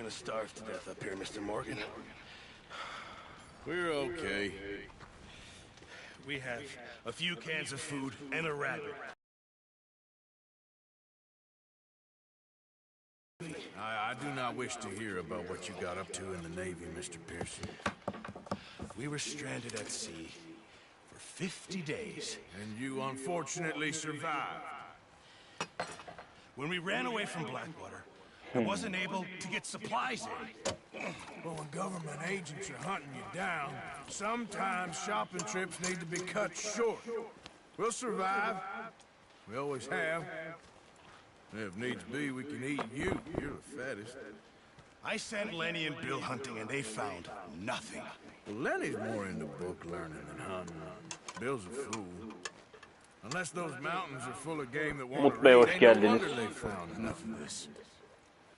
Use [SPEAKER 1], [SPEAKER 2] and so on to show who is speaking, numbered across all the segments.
[SPEAKER 1] gonna starve to death up here, Mr. Morgan.
[SPEAKER 2] We're okay.
[SPEAKER 1] We have a few cans of food and a rabbit.
[SPEAKER 2] I do not wish to hear about what you got up to in the Navy, Mr. Pearson.
[SPEAKER 1] We were stranded at sea for 50 days.
[SPEAKER 2] And you unfortunately survived.
[SPEAKER 1] When we ran away from Blackwater, I wasn't able to get supplies in.
[SPEAKER 2] But when government agents are hunting you down, sometimes shopping trips need to be cut short. We'll survive. We always have. If needs be, we can eat you. You're the fattest.
[SPEAKER 1] I sent Lenny and Bill hunting, and they found nothing.
[SPEAKER 2] Well, Lenny's more into book learning than hunting. Bill's a fool. Unless those mountains are full of game that want to read, ain't no wonder they found enough of this.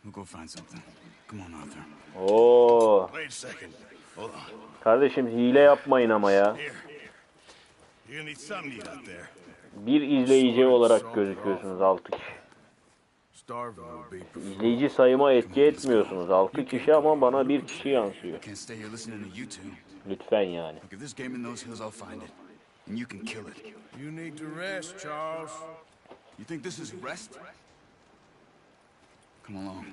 [SPEAKER 3] We'll go find something. Come on, Arthur.
[SPEAKER 4] Oo.
[SPEAKER 1] Wait a second. Hold on.
[SPEAKER 4] Kardeşim hile yapmayın ama ya.
[SPEAKER 1] Here. You're gonna need something to eat out there.
[SPEAKER 4] Bir izleyici olarak gözüküyorsunuz 6 kişi. İzleyici sayıma etki etmiyorsunuz 6 kişi ama bana bir kişi yansıyor. Lütfen yani.
[SPEAKER 2] You need to rest, Charles.
[SPEAKER 3] You think this is rest? Come along.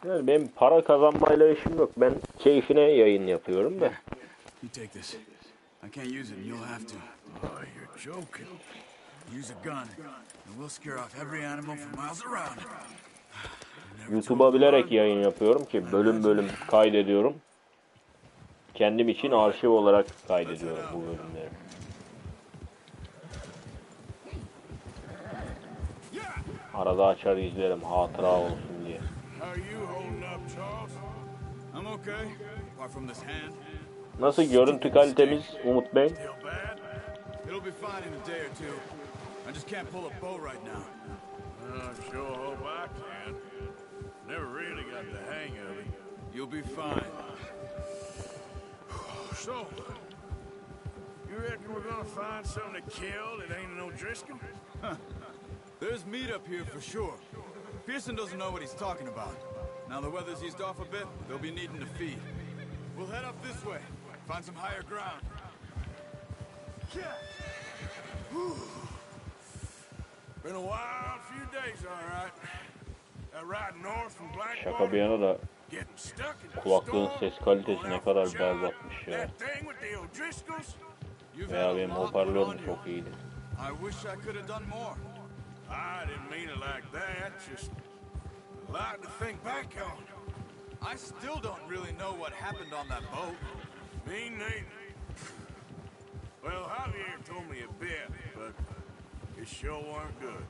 [SPEAKER 4] Yani benim para kazanmayla işim yok. Ben keyfine yayın yapıyorum da.
[SPEAKER 3] You take this. I can't use it, and you'll have to.
[SPEAKER 2] Oh, you're joking.
[SPEAKER 3] Use a gun, and we'll scare off every animal for miles around.
[SPEAKER 4] YouTube'a bilerek yayın yapıyorum ki bölüm bölüm kaydediyorum. Kendim için arşiv olarak kaydediyorum bu bölümleri. Arada açar izlerim, hatıra olsun diye. Nasıl görüntü kalitemiz Umut Bey?
[SPEAKER 2] You'll be fine. So, you reckon we're gonna find something to kill that ain't no Driscoll?
[SPEAKER 3] There's meat up here for sure. Pearson doesn't know what he's talking about. Now the weather's eased off a bit, they'll be needing to feed. We'll head up this way, find some higher ground.
[SPEAKER 2] Been a wild few days, all right. Right north from Blackwater.
[SPEAKER 4] Şaka bir yana da kulaklığın ses kalitesi ne kadar berbatmış ya. Veya benim hoparlörüm çok iyiydi.
[SPEAKER 3] I wish I could have done more.
[SPEAKER 2] I didn't mean it like that. Just a lot to think back on.
[SPEAKER 3] I still don't really know what happened on that boat.
[SPEAKER 2] Me neither. Well, Javier told me a bit, but it sure weren't good.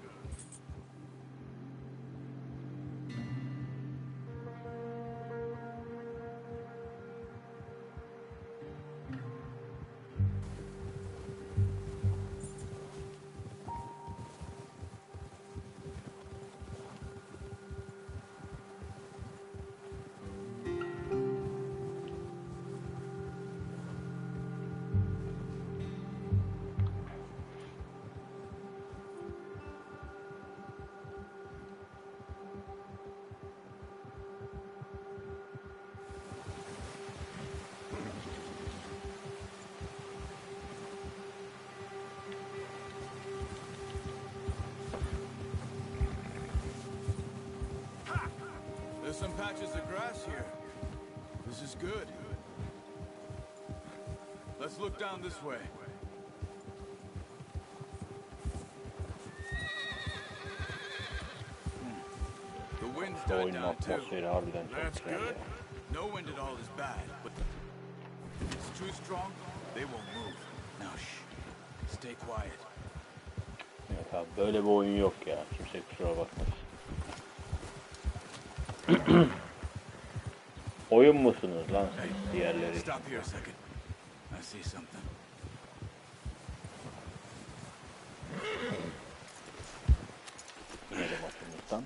[SPEAKER 3] There's some patches of grass here. This is good. Let's look down this way. The wind's died down too.
[SPEAKER 2] That's good.
[SPEAKER 3] No wind at all is bad, but if it's too strong, they won't move. Now shh. Stay quiet.
[SPEAKER 4] Evet abi böyle bir oyun yok ya. Kimse kusura bakmasın. Oyun musunuz lan siz diğerleri?
[SPEAKER 3] Stop here a second. I see something.
[SPEAKER 4] İnelim atımızdan.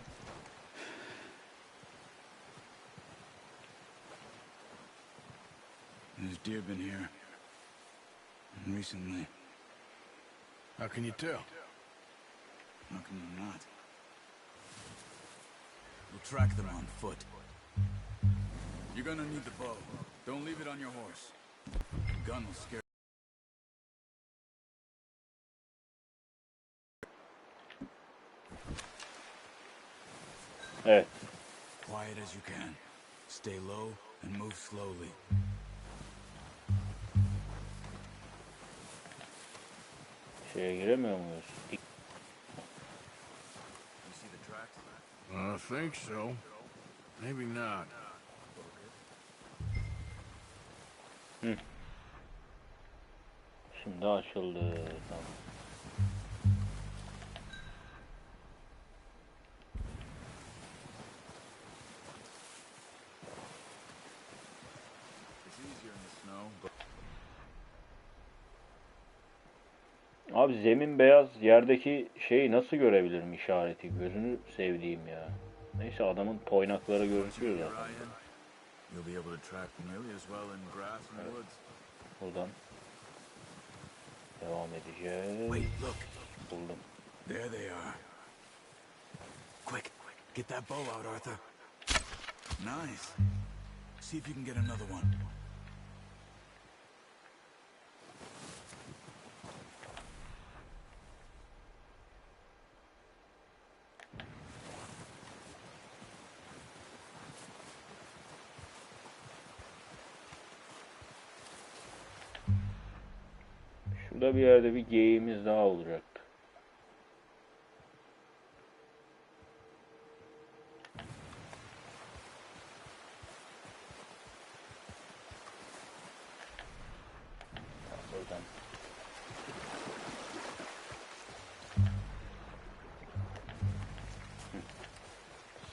[SPEAKER 3] There's deer been here. Recently.
[SPEAKER 2] How can you tell?
[SPEAKER 3] How can you not? We'll track them on foot. You're gonna need the bow. Don't leave it on your horse. The gun will scare.
[SPEAKER 4] Evet.
[SPEAKER 3] Quiet as you can. Stay low and move slowly.
[SPEAKER 4] Şeye giremiyor muyuz?
[SPEAKER 3] You see the tracks?
[SPEAKER 2] I think so. Maybe not.
[SPEAKER 4] Şimdi açıldı. Tamam.
[SPEAKER 3] It's easier in the snow, but
[SPEAKER 4] Abi zemin beyaz, yerdeki şeyi nasıl görebilirim işareti? Gözünü sevdiğim ya. Neyse adamın toynakları gözüküyor zaten.
[SPEAKER 3] Ryan, you'll be able to track nearly as well in grass and woods.
[SPEAKER 4] Buradan devam edeceğiz.
[SPEAKER 3] Wait, look.
[SPEAKER 4] Buldum.
[SPEAKER 3] There they are. Quick, get that bow out, Arthur. Nice. See if you can get another one.
[SPEAKER 4] Şurada bir yerde bir geyiğimiz daha olacaktı. Buradan.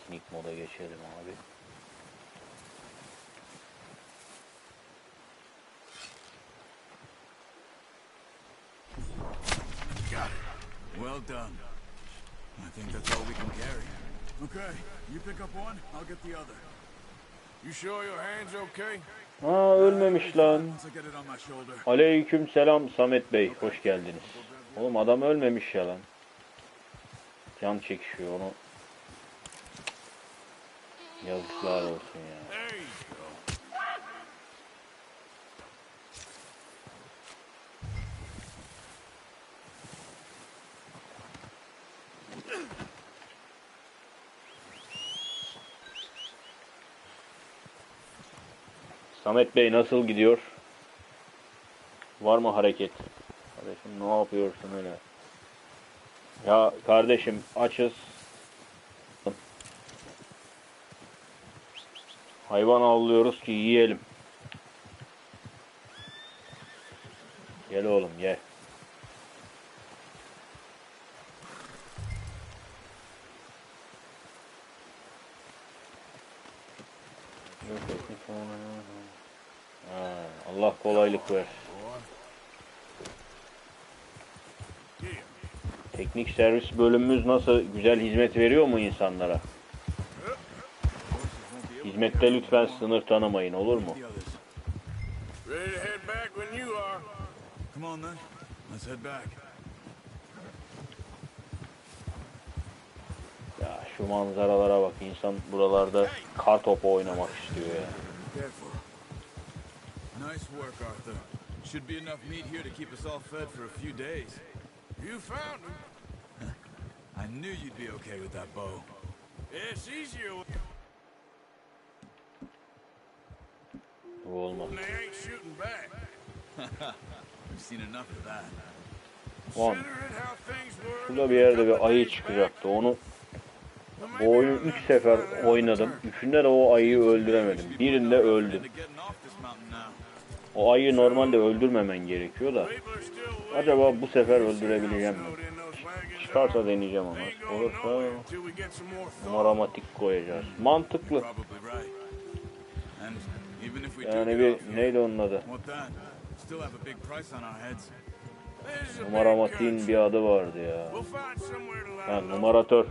[SPEAKER 4] Sneak moda geçelim abi.
[SPEAKER 3] Got it. Well done. I think that's all we can carry. Okay, you pick up one, I'll get the other.
[SPEAKER 2] You sure your hand's okay?
[SPEAKER 4] Aa ölmemiş lan.
[SPEAKER 3] Once I get it on my shoulder.
[SPEAKER 4] Aleyküm selam Samet Bey. Hoş geldiniz. Oğlum adam ölmemiş ya lan. Can çekişiyor onu. Yazıklar olsun ya.
[SPEAKER 2] There you go.
[SPEAKER 4] Samet Bey nasıl gidiyor? Var mı hareket? Kardeşim ne yapıyorsun öyle? Ya kardeşim açız. Hayvan avlıyoruz ki yiyelim. Gel oğlum gel. Ha, Allah kolaylık versin. Teknik servis bölümümüz nasıl? Güzel hizmet veriyor mu insanlara? Hizmette lütfen sınır tanımayın, olur mu?
[SPEAKER 2] Ready to head back when you are.
[SPEAKER 3] Come on then, let's head back.
[SPEAKER 4] Ya şu manzaralara bak, insan buralarda kar topu oynamak istiyor ya.
[SPEAKER 3] Careful. Nice work, Arthur. Should be enough meat here to keep us all fed for a few days.
[SPEAKER 2] You found them.
[SPEAKER 3] I knew you'd be okay with that bow.
[SPEAKER 2] It's easier when
[SPEAKER 4] Bu olmaz.
[SPEAKER 2] they ain't shooting back.
[SPEAKER 3] We've seen enough of that.
[SPEAKER 4] Ulan
[SPEAKER 2] Considering how things were
[SPEAKER 4] şurada bir yerde bir ayı çıkacaktı. Onu bu oyunu 3 sefer oynadım. Üçünde de o ayıyı öldüremedim. Birinde öldüm. O ayıyı normalde öldürmemen gerekiyor da. Acaba bu sefer öldürebileceğim mi? Çıkarsa deneyeceğim ama. Olursa numaramatik koyacağız. Mantıklı. Yani bir neydi onun adı? Numaramatiğin bir adı vardı ya. Ha, numaratör.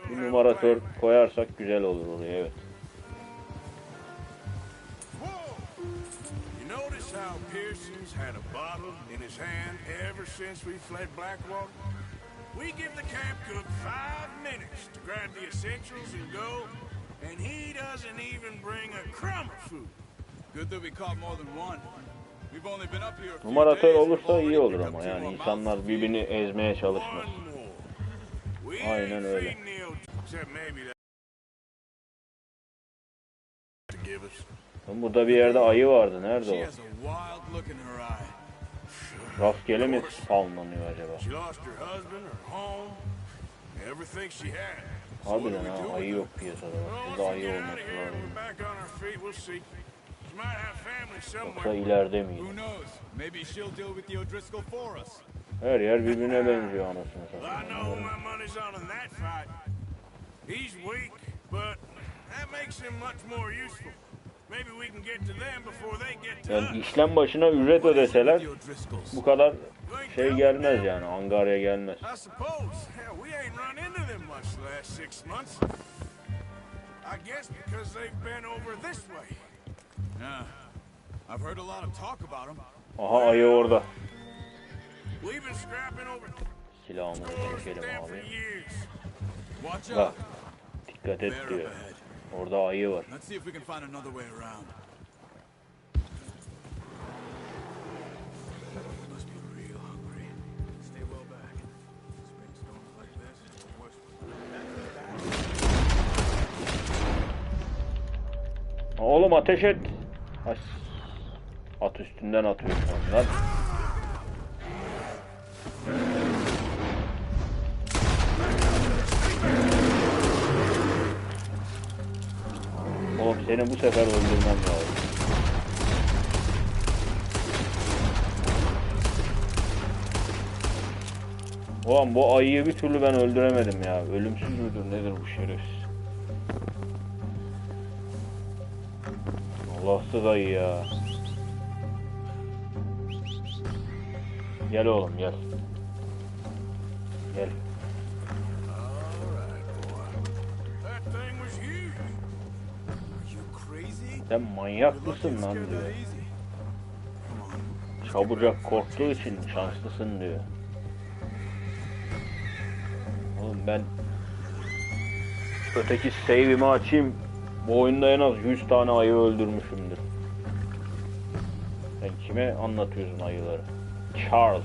[SPEAKER 4] Bir numaratör koyarsak güzel olur oraya, evet.
[SPEAKER 2] You notice how Pearson's had a bottle in his hand ever since we fled Blackwater? We give the camp cook 5 minutes to grab the essentials and go, and he doesn't even bring a crumb of food.
[SPEAKER 3] Good that we caught more than one. We've only been up here a few
[SPEAKER 4] Numaratör
[SPEAKER 3] days.
[SPEAKER 4] olursa iyi olur ama yani insanlar birbirini ezmeye çalışmaz. Aynen öyle. Burada bir yerde ayı vardı. Nerede o? Rastgele mi spawnlanıyor acaba? Harbiden ha, ayı yok piyasada. Burada ayı olması lazım. Yoksa ileride miydi? Her yer birbirine benziyor anasını satayım. Yani işlem başına ücret ödeseler bu kadar şey gelmez yani, angarya gelmez. Aha, ayı orada. Silahımızı çekelim abi. Bak, dikkat et diyor. Orada ayı var. Oğlum ateş et. At üstünden atıyor lan. Oğlum seni bu sefer öldürmem lazım. Ulan bu ayıyı bir türlü ben öldüremedim ya. Ölümsüz müdür nedir bu şerefsiz? Allahsız ayı ya. Gel oğlum gel. Gel. Sen manyak mısın lan diyor. Çabucak korktuğu için şanslısın diyor. Oğlum ben öteki save'imi açayım. Bu oyunda en az 100 tane ayı öldürmüşümdür. Sen kime anlatıyorsun ayıları? Charles.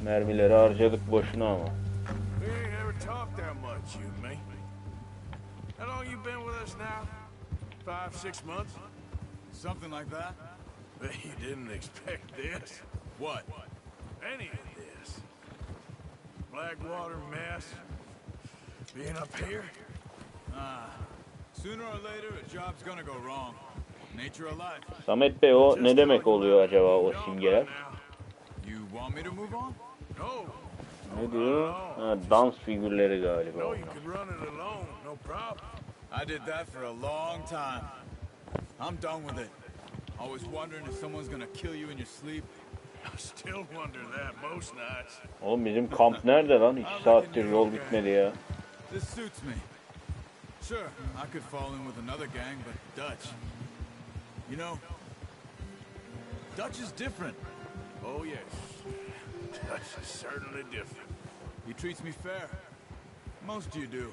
[SPEAKER 4] Mermileri harcadık boşuna ama.
[SPEAKER 3] Something like that.
[SPEAKER 2] You didn't expect this.
[SPEAKER 3] What?
[SPEAKER 2] Any of this. Blackwater mess. Being up here?
[SPEAKER 3] Sooner or later a job's gonna go wrong. Nature of life.
[SPEAKER 4] Samet Bey, o ne demek oluyor acaba o simgeler?
[SPEAKER 3] You want me to move on?
[SPEAKER 2] No.
[SPEAKER 4] Ne diyor? Ha, dans figürleri galiba.
[SPEAKER 2] No, you could run it alone, no problem.
[SPEAKER 3] I did that for a long time. I'm done with it. Always wondering if someone's gonna kill you in your sleep.
[SPEAKER 2] I still wonder that most nights.
[SPEAKER 4] Oğlum bizim kamp nerede lan? 2 saattir yol bitmedi ya.
[SPEAKER 3] This suits me. Sure, I could fall in with another gang, but Dutch. You know, Dutch is different.
[SPEAKER 2] Oh yes, Dutch is certainly different.
[SPEAKER 3] He treats me fair. Most you do.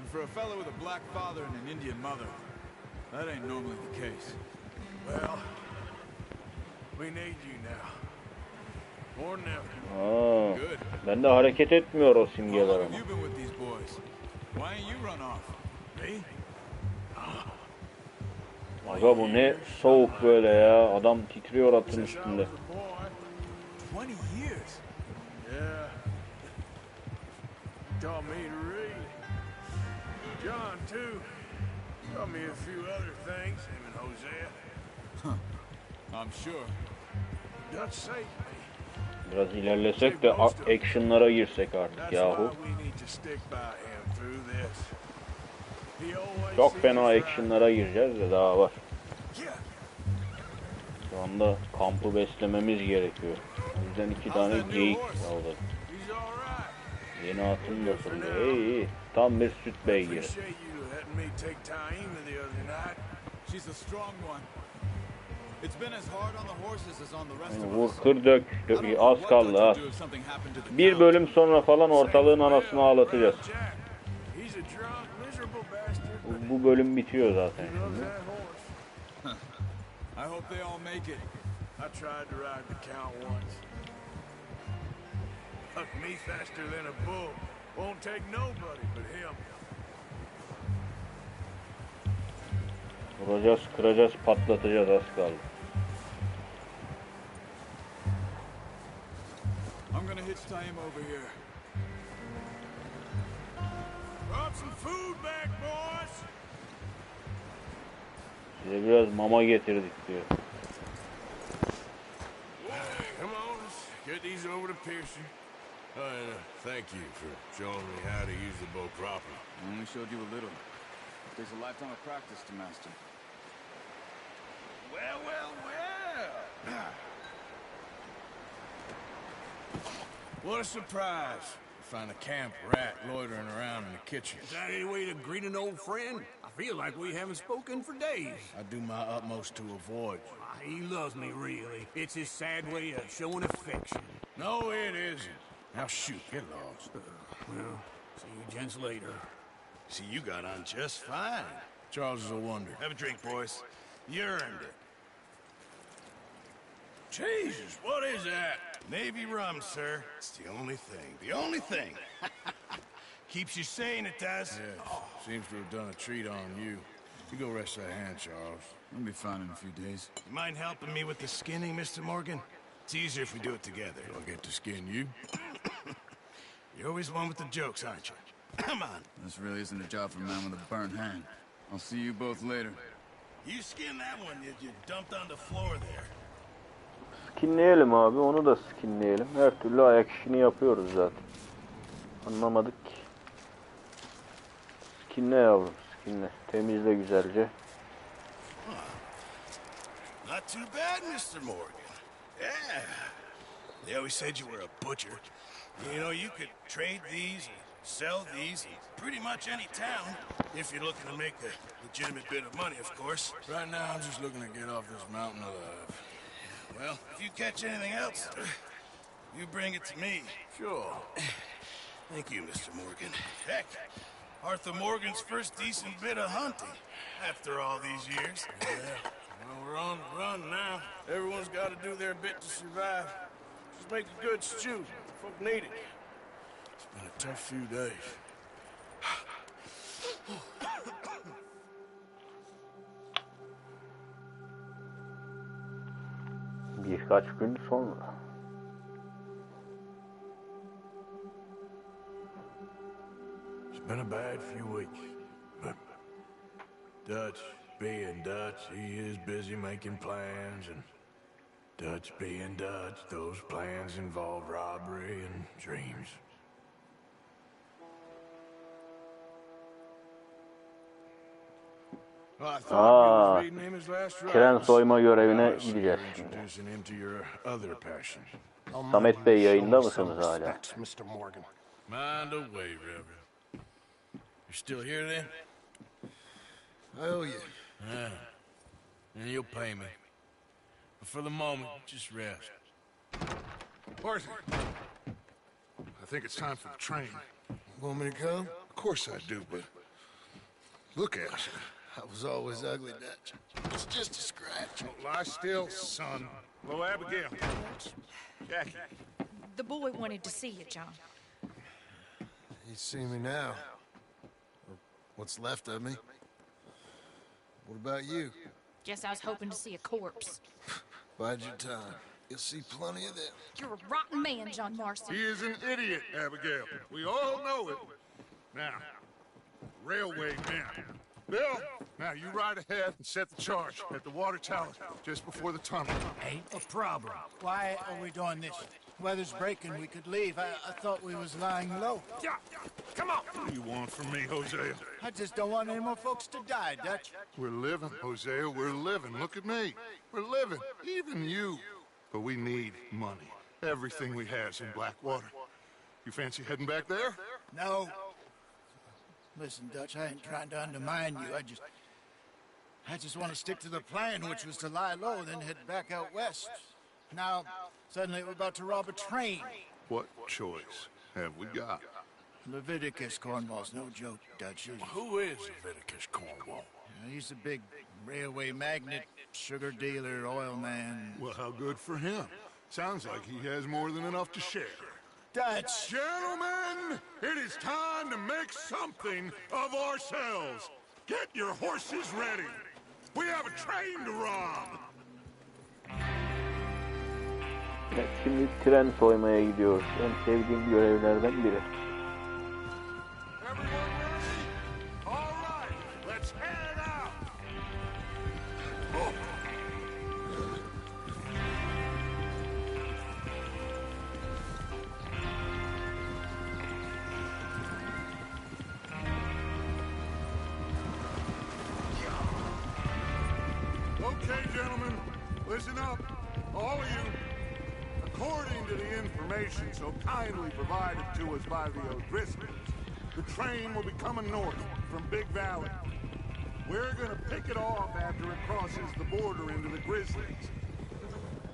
[SPEAKER 3] And for a fellow with a black father and an Indian mother, that ain't normally the case.
[SPEAKER 2] Well, we need you now. More than ever.
[SPEAKER 4] Aa, ben de hareket etmiyor o simgeler
[SPEAKER 3] How long
[SPEAKER 4] ama.
[SPEAKER 3] have you been with these boys? Why ain't you run off?
[SPEAKER 2] Me?
[SPEAKER 4] Aga bu ne soğuk böyle ya. Adam titriyor atın üstünde.
[SPEAKER 3] 20 years.
[SPEAKER 2] Yeah. Taught me to read. John too. Taught me a few other things. Him and Hosea.
[SPEAKER 3] I'm sure.
[SPEAKER 2] Dutch saved me.
[SPEAKER 4] Biraz ilerlesek de action'lara girsek artık yahu. Çok fena action'lara gireceğiz de daha var. Şu anda kampı beslememiz gerekiyor. O yüzden 2 tane geyik aldık. Yeni atım da fırlıyor. İyi. Tam bir süt beygiri.
[SPEAKER 3] She's a strong one. It's been as hard on the horses as on the rest
[SPEAKER 4] Yani
[SPEAKER 3] of
[SPEAKER 4] vur
[SPEAKER 3] us.
[SPEAKER 4] kır dök.
[SPEAKER 3] I don't know
[SPEAKER 4] Az
[SPEAKER 3] what
[SPEAKER 4] kaldı
[SPEAKER 3] Dutch
[SPEAKER 4] ha.
[SPEAKER 3] would do if something happened to the
[SPEAKER 4] Bir
[SPEAKER 3] town.
[SPEAKER 4] bölüm sonra falan ortalığın anasını ağlatacağız.
[SPEAKER 2] Jack. He's a drunk, miserable bastard, but
[SPEAKER 4] Bu bölüm bitiyor zaten
[SPEAKER 2] he loves
[SPEAKER 4] şimdi.
[SPEAKER 2] that horse.
[SPEAKER 3] I hope they all make it.
[SPEAKER 2] I tried to ride the count once. Hucked me faster than a bull. Won't take nobody but him.
[SPEAKER 4] Vuracağız, kıracağız, patlatacağız, az kaldı.
[SPEAKER 3] I'm gonna hitch time over here.
[SPEAKER 2] Brought some food back, boys.
[SPEAKER 4] Size biraz mama getirdik diyor.
[SPEAKER 2] Come on, let's get these over to Pearson. Thank you for showing me how to use the bow properly.
[SPEAKER 3] I only showed you a little. It takes a lifetime of practice to master.
[SPEAKER 2] Well, well, well. What a surprise. Find a camp rat loitering around in the kitchen.
[SPEAKER 5] Is that any way to greet an old friend? I feel like we haven't spoken for days.
[SPEAKER 2] I do my utmost to avoid you.
[SPEAKER 5] He loves me, really. It's his sad way of showing affection.
[SPEAKER 2] No, it isn't. Now shoot, get lost.
[SPEAKER 5] Well, see you gents later.
[SPEAKER 2] See, you got on just fine. Charles is a wonder. Have a drink, boys. You earned it. Jesus, what is that? Navy rum, sir. It's the only thing. The only thing. Keeps you sane, it does. Yes. Seems to have done a treat on you. You go rest that hand, Charles.
[SPEAKER 3] I'll be fine in a few days.
[SPEAKER 2] You mind helping me with the skinning, Mr. Morgan? It's easier if we do it together. Do I get to skin you? You're always one with the jokes, aren't you? Come on.
[SPEAKER 3] This really isn't a job for a man with a burnt hand. I'll see you both later.
[SPEAKER 2] You skinned that one you dumped on the floor there.
[SPEAKER 4] Skinleyelim abi, onu da skinleyelim. Her türlü ayak işini yapıyoruz zaten. Anlamadık ki. Skinle yavrum, skinle. Temizle güzelce.
[SPEAKER 2] Not too bad, Mr. Morgan. Yeah. They always said you were a butcher. You know, you could trade these, sell these, in pretty much any town, if you're looking to make a legitimate bit of money, of course. Right now, I'm just looking to get off this mountain alive. Well, if you catch anything else, you bring it to me. Sure. Thank you, Mr. Morgan. Heck, Arthur Morgan's first decent bit of hunting after all these years. Yeah. Well, we're on the run now. Everyone's got to do their bit to survive. Just make a good stew. Folk need it. It's been a tough few days.
[SPEAKER 4] Birkaç gün sonra.
[SPEAKER 2] It's been a bad few weeks, but Dutch being Dutch, he is busy making plans, and Dutch being Dutch, those plans involve robbery and dreams. Well, I thought you was reading him his last
[SPEAKER 4] Tren
[SPEAKER 2] writings.
[SPEAKER 4] soyma görevine
[SPEAKER 2] I see
[SPEAKER 4] gideceğiz
[SPEAKER 2] you're
[SPEAKER 4] şimdi.
[SPEAKER 2] introducing him to your other passions.
[SPEAKER 4] Samet Bey yayında mısınız hala?
[SPEAKER 5] Mr. Morgan.
[SPEAKER 2] Mind away, Reverend. You're still here then?
[SPEAKER 5] I owe you.
[SPEAKER 2] Yeah. And you'll pay me. But for the moment, just rest.
[SPEAKER 6] Arthur, I think it's time for the train.
[SPEAKER 5] Want me to come?
[SPEAKER 6] Of course I do, but look at you.
[SPEAKER 5] I was always ugly, Dutch. It's just a scratch.
[SPEAKER 6] Don't lie still, son. Hello, Abigail. Jackie.
[SPEAKER 7] The boy wanted to see you, John.
[SPEAKER 5] He'd see me now. Or what's left of me. What about you?
[SPEAKER 7] Guess I was hoping to see a corpse.
[SPEAKER 5] Bide your time. You'll see plenty of them.
[SPEAKER 7] You're a rotten man, John Marston.
[SPEAKER 6] He is an idiot, Abigail. We all know it. Now, railway men. Bill, now you ride ahead and set the charge at the water tower just before the tunnel.
[SPEAKER 8] Ain't a problem. Why are we doing this? Weather's breaking, we could leave. I thought we was lying low.
[SPEAKER 6] Yeah, come on. What do you want from me, Hosea?
[SPEAKER 8] I just don't want any more folks to die, Dutch.
[SPEAKER 6] We're living, Hosea, we're living. Look at me. We're living, even you. But we need money. Everything we has in Blackwater. You fancy heading back there?
[SPEAKER 8] No. Listen, Dutch, I ain't trying to undermine you. I just want to stick to the plan, which was to lie low and then head back out west. Now, suddenly we're about to rob a train.
[SPEAKER 6] What choice have we got?
[SPEAKER 8] Leviticus Cornwall's no joke, Dutch.
[SPEAKER 2] Who is Leviticus Cornwall?
[SPEAKER 8] He's a big railway magnate, sugar dealer, oil man.
[SPEAKER 6] Well, how good for him. Sounds like he has more than enough to share.
[SPEAKER 8] Dutch!
[SPEAKER 6] Gentlemen, it is time to make something of ourselves. Get your horses ready. We have a train to rob.
[SPEAKER 4] Evet, şimdi tren soymaya gidiyoruz. En sevdiğim görevlerden biri.
[SPEAKER 6] Everyone ready? All right, let's head out. Oh. Okay, gentlemen, listen up, all of you. According to the information so kindly provided to us by the O'Driscolls, the train will be coming north from Big Valley. We're gonna pick it off after it crosses the border into the Grizzlies.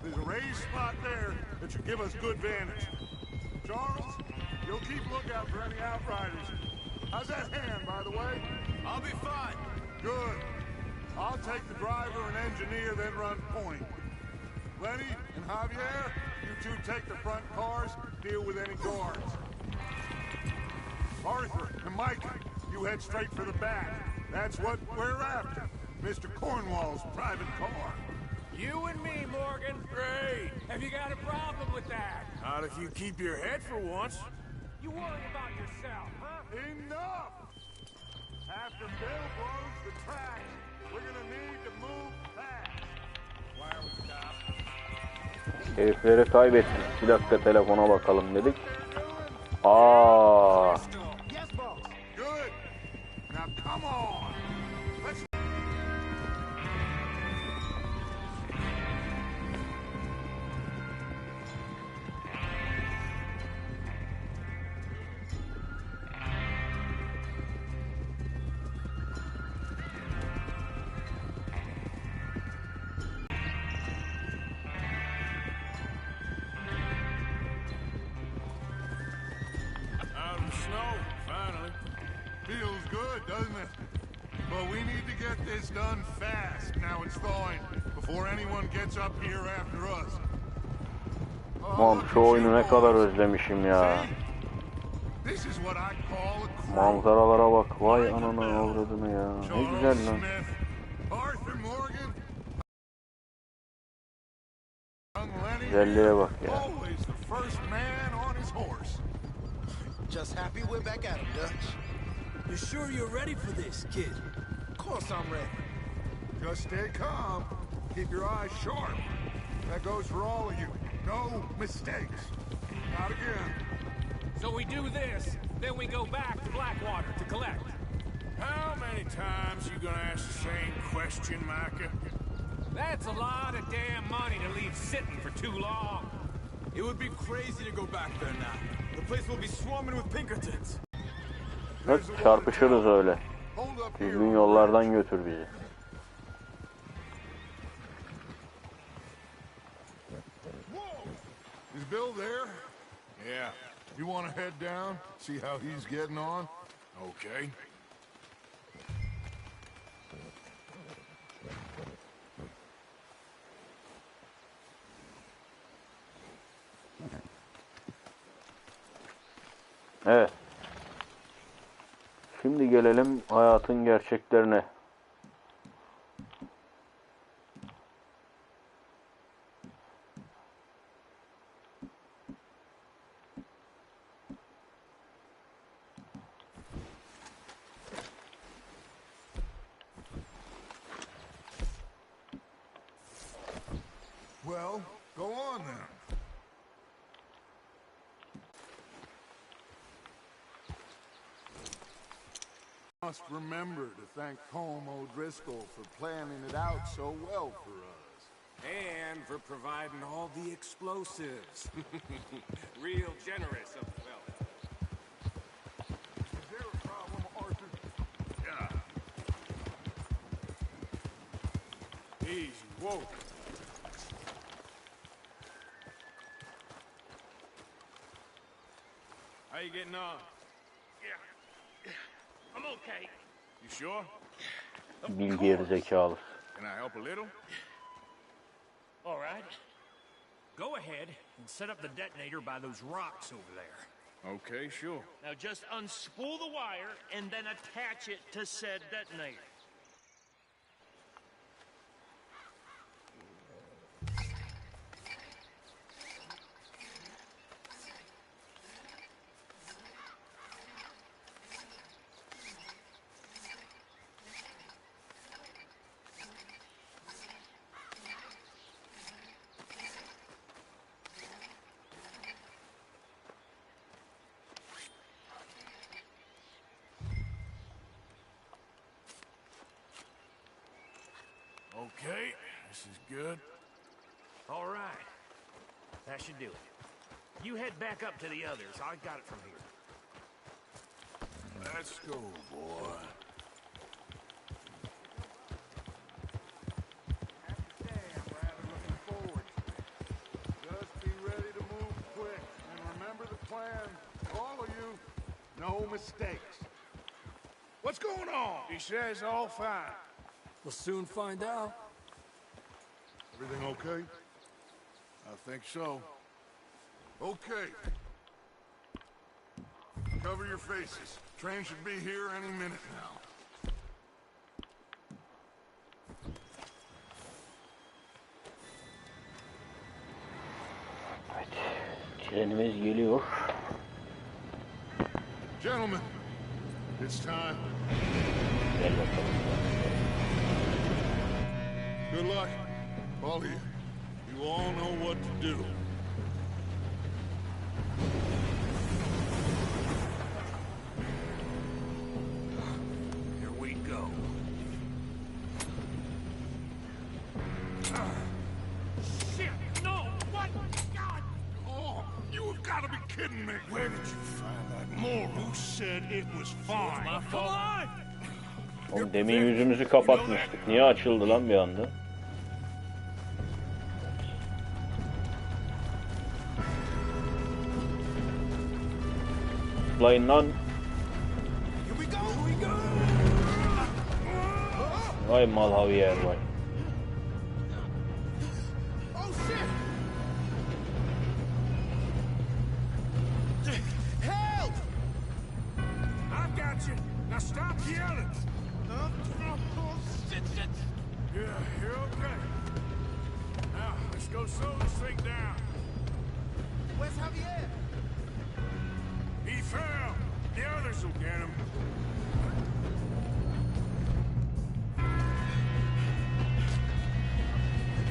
[SPEAKER 6] There's a raised spot there that should give us good vantage. Charles, you'll keep lookout for any outriders. How's that hand, by the way?
[SPEAKER 3] I'll be fine.
[SPEAKER 6] Good. I'll take the driver and engineer, then run point. Lenny and Javier, you two take the front cars, deal with any guards. Arthur and Micah, you head straight for the back. That's what we're after. Mr. Cornwall's private car.
[SPEAKER 2] You and me, Morgan. Great. Have you got a problem with that? Not if you keep your head for once. You worry about yourself, huh?
[SPEAKER 6] Enough! After Bill blows the tracks, we're gonna need to move fast. Why are we stopped?
[SPEAKER 4] Herifleri kaybettik. Bir dakika telefona bakalım dedik. Aa.
[SPEAKER 6] Good. Now come on. Let's...
[SPEAKER 2] Out in the snow, finally.
[SPEAKER 6] Feels good, doesn't it? But we need to get this done fast. Now it's thawing, before anyone gets up here after us.
[SPEAKER 4] Aman şu oyunu ne kadar özlemişim ya.
[SPEAKER 6] This is what I call a crew.
[SPEAKER 4] Manzaralara bak. Vay anana avradını ya. Ne güzel lan.
[SPEAKER 6] Arthur Morgan. Young Lenny.
[SPEAKER 4] Güzelliğe bak ya.
[SPEAKER 6] Always the first man on his horse.
[SPEAKER 5] Just happy we're back at him, Dutch.
[SPEAKER 9] You sure you're ready for this, kid?
[SPEAKER 5] Of course I'm ready.
[SPEAKER 6] Just stay calm. Keep your eyes sharp. That goes for all of you. No mistakes. Not again.
[SPEAKER 2] So we do this, then we go back to Blackwater to collect. How many times you gonna ask the same question, Micah? That's a lot of damn money to leave sitting for too long.
[SPEAKER 3] It would be crazy to go back there now. The place will be swarming with Pinkertons.
[SPEAKER 4] Evet, çarpışırız öyle.
[SPEAKER 6] Hold up
[SPEAKER 4] Düzgün
[SPEAKER 6] here.
[SPEAKER 4] yollardan götür bizi.
[SPEAKER 6] Is Bill there?
[SPEAKER 2] Yeah,
[SPEAKER 6] You want to head down, see how he's getting on?
[SPEAKER 2] okay.
[SPEAKER 4] Evet. Şimdi gelelim hayatın gerçeklerine.
[SPEAKER 6] Well, go on then. Must remember to thank Colm O'Driscoll for planning it out so well for us.
[SPEAKER 10] And for providing all the explosives. Real generous of the fella.
[SPEAKER 6] Is there a problem, Arthur?
[SPEAKER 2] Yeah.
[SPEAKER 6] Whoa.
[SPEAKER 2] How you getting on?
[SPEAKER 10] Yeah. I'm okay.
[SPEAKER 2] You sure?
[SPEAKER 4] Bil geri zekalı.
[SPEAKER 2] Can I help a little?
[SPEAKER 10] All right. Go ahead and set up the detonator by those rocks over there.
[SPEAKER 2] Okay, sure.
[SPEAKER 10] Now just unspool the wire and then attach it to said detonator.
[SPEAKER 2] Okay, this is good.
[SPEAKER 10] All right. That should do it. You head back up to the others. I got it from here.
[SPEAKER 2] Let's go, boy.
[SPEAKER 6] Just be ready to move quick. And remember the plan. All of you, no mistakes.
[SPEAKER 2] What's going on? He says all fine.
[SPEAKER 9] We'll soon find out.
[SPEAKER 6] Everything okay?
[SPEAKER 2] I think so.
[SPEAKER 6] Okay. Cover your faces. Train should be here any minute now.
[SPEAKER 4] Evet. Trenimiz geliyor.
[SPEAKER 6] Gentlemen, it's time.
[SPEAKER 4] Gel bakalım.
[SPEAKER 6] Good luck, all of you. You all know what to do.
[SPEAKER 10] Here we go. Shit! No! What? God!
[SPEAKER 6] Oh, you have got to be kidding me.
[SPEAKER 2] Where did you find that moron?
[SPEAKER 6] Who said it was fine?
[SPEAKER 10] Come on!
[SPEAKER 4] Oğlum demin yüzümüzü kapatmıştık. Niye açıldı lan bir anda? Zıplayın lan. Vay mal Javier vay.
[SPEAKER 2] Help! I've got you. Now stop yelling. Yeah, you're okay. Now, let's go slow this thing down.
[SPEAKER 8] Where's Javier?
[SPEAKER 2] He fell. The others will get him.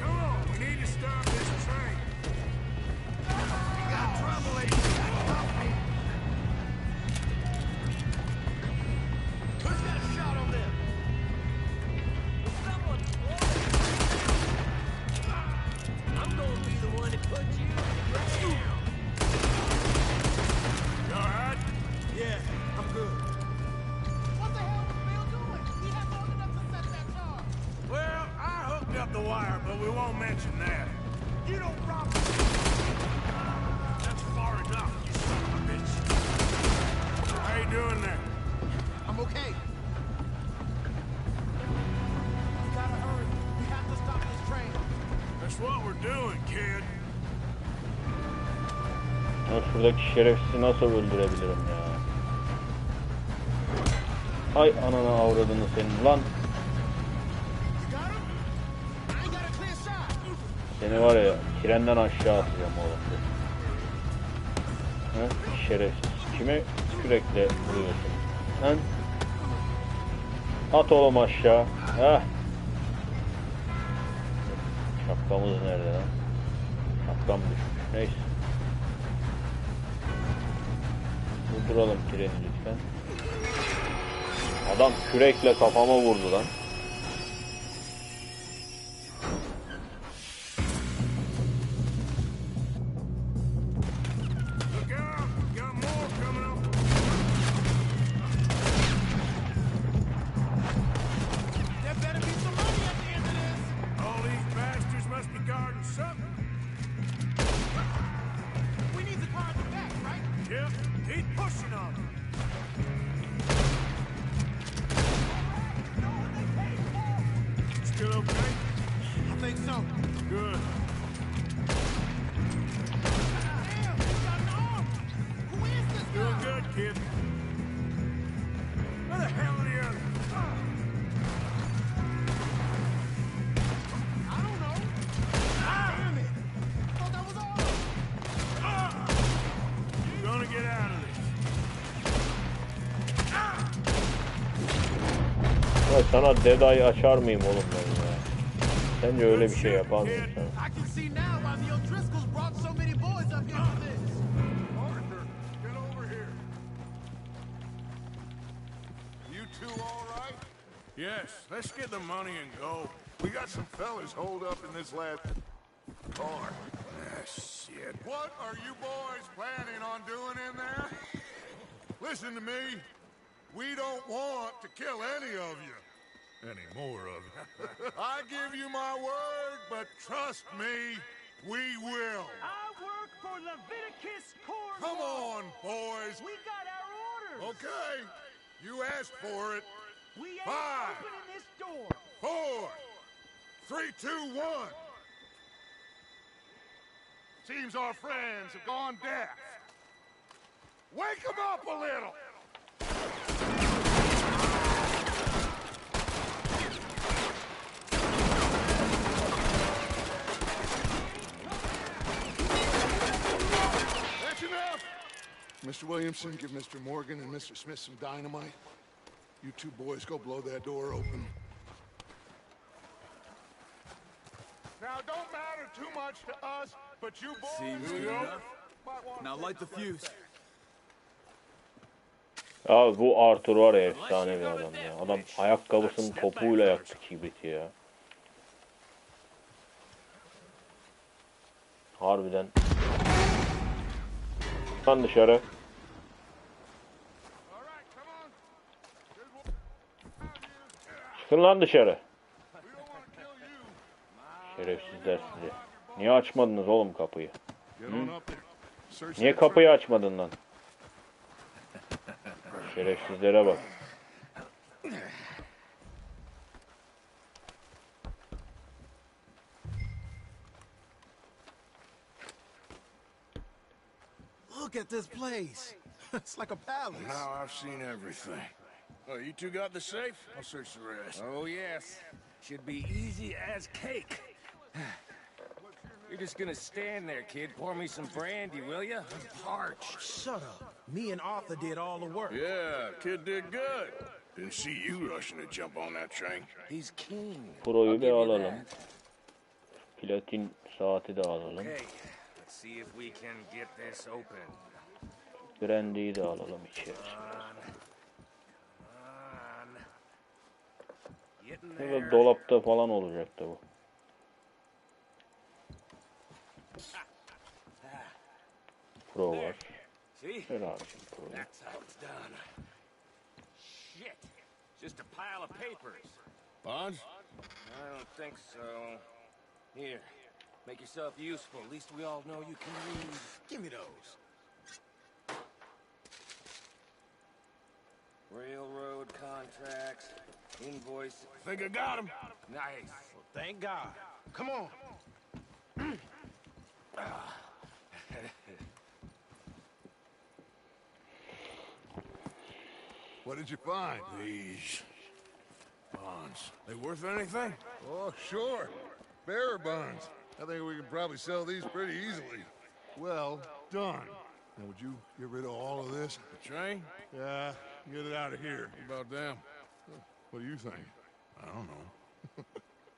[SPEAKER 2] Come on, we need to stop this train. We got trouble, agent. Help me.
[SPEAKER 10] Who's got a shot on them? Someone! I'm gonna be the one to put you in the ground.
[SPEAKER 2] You all right?
[SPEAKER 10] Yeah, I'm good.
[SPEAKER 8] What the hell was Bill doing? He had long enough to set that charge.
[SPEAKER 2] Well, I hooked up the wire, but we won't mention that. You don't rob me. That's far enough, you son of a bitch. How you doing there?
[SPEAKER 8] I'm okay. We gotta hurry. We have to stop this train.
[SPEAKER 2] That's what we're doing, kid.
[SPEAKER 4] Ya şuradaki şerefsizi nasıl öldürebilirim ya? Ay anana avradını senin lan.
[SPEAKER 8] You got him? I ain't got a clear shot.
[SPEAKER 4] Seni var ya trenden aşağı atacağım oğlum. He? Şerefsiz. Kime sürekli vuruyorsun? Lan. At oğlum aşağı. Heh. Şapkamız nerede lan? Şapkam düşmüş. Neyse. Durduralım treni lütfen. Adam kürekle kafama vurdu lan.
[SPEAKER 2] Look out! Got more coming up.
[SPEAKER 8] There better be some money at the end of this.
[SPEAKER 2] All these bad
[SPEAKER 8] down.
[SPEAKER 2] Good.
[SPEAKER 8] Who is this
[SPEAKER 2] Doing
[SPEAKER 8] guy?
[SPEAKER 2] good, kid. Where the hell are the others?
[SPEAKER 8] I don't know. Damn it. Thought that was all.
[SPEAKER 2] You're gonna get out of this.
[SPEAKER 4] Ya sana Deadeye açar mıyım oğlum ben ya? Sence öyle bir şey yapar mıyım sana?
[SPEAKER 8] I can see now why the O'Driscolls brought so many boys up here for this.
[SPEAKER 6] Arthur, get over here. You two all right?
[SPEAKER 2] Yes, let's get the money and go.
[SPEAKER 6] We got some fellas holed up in this last car.
[SPEAKER 2] Ah, shit.
[SPEAKER 6] What are you boys planning on doing in there? Listen to me. We don't want to kill any of you.
[SPEAKER 2] Any more of you?
[SPEAKER 6] I give you my word, but trust me, we will.
[SPEAKER 11] I work for Leviticus Court.
[SPEAKER 6] Come on, boys.
[SPEAKER 11] We got our orders.
[SPEAKER 6] Okay, you asked for it.
[SPEAKER 11] We ain't
[SPEAKER 6] 5,
[SPEAKER 11] opening this door.
[SPEAKER 6] 4, 3, 2, 1. Seems our friends have gone deaf. Wake them up a little. That's enough. Mr. Williamson, give Mr. Morgan and Mr. Smith some dynamite. You two boys go blow that door open. Now, don't matter too much to us, but you boys...
[SPEAKER 3] Seems good enough. Now light the fuse.
[SPEAKER 4] Abi bu Arthur var ya, efsane bir adam ya. Adam ayakkabısının topuyla yaktı kibriti ya. Harbiden. Lan dışarı. Çıkın lan dışarı. Şerefsizler sizi. Niye açmadınız oğlum kapıyı? Hı? Niye kapıyı açmadın lan? Şerefsizlere bak.
[SPEAKER 8] Look at this place. It's like a palace.
[SPEAKER 2] Now I've seen everything. Oh, you two got the safe? I'll search the rest.
[SPEAKER 10] Oh, yes. Should be easy as cake. You're just gonna stand there, kid. Pour me some brandy, will ya? I'm parched.
[SPEAKER 8] Shut up. Me and Arthur did all the work.
[SPEAKER 2] Yeah, kid did good. Didn't see you rushing to jump on that train.
[SPEAKER 10] He's keen.
[SPEAKER 4] Pro'yu bir alalım. Platin saati de alalım.
[SPEAKER 10] Okay, let's see if we can get this open.
[SPEAKER 4] Brandy'yi de alalım içeri. Burada dolapta falan olacaktı bu. Pro var. Ver abicim Pro'yu.
[SPEAKER 10] That's how it's done. Shit. Just a pile of papers.
[SPEAKER 2] Bonds?
[SPEAKER 10] I don't think so. Here, make yourself useful. At least we all know you can read.
[SPEAKER 8] Give me those.
[SPEAKER 10] Railroad contracts, invoice.
[SPEAKER 2] Think I got him.
[SPEAKER 10] Nice.
[SPEAKER 8] Well, thank God. Come on.
[SPEAKER 6] What did you find?
[SPEAKER 2] These bonds. They worth anything?
[SPEAKER 6] Oh, sure. Bearer bonds. I think we can probably sell these pretty easily. Well done. Now, would you get rid of all of this?
[SPEAKER 2] The train?
[SPEAKER 6] Yeah, get it out of here.
[SPEAKER 2] What about them?
[SPEAKER 6] What do you think? I don't know.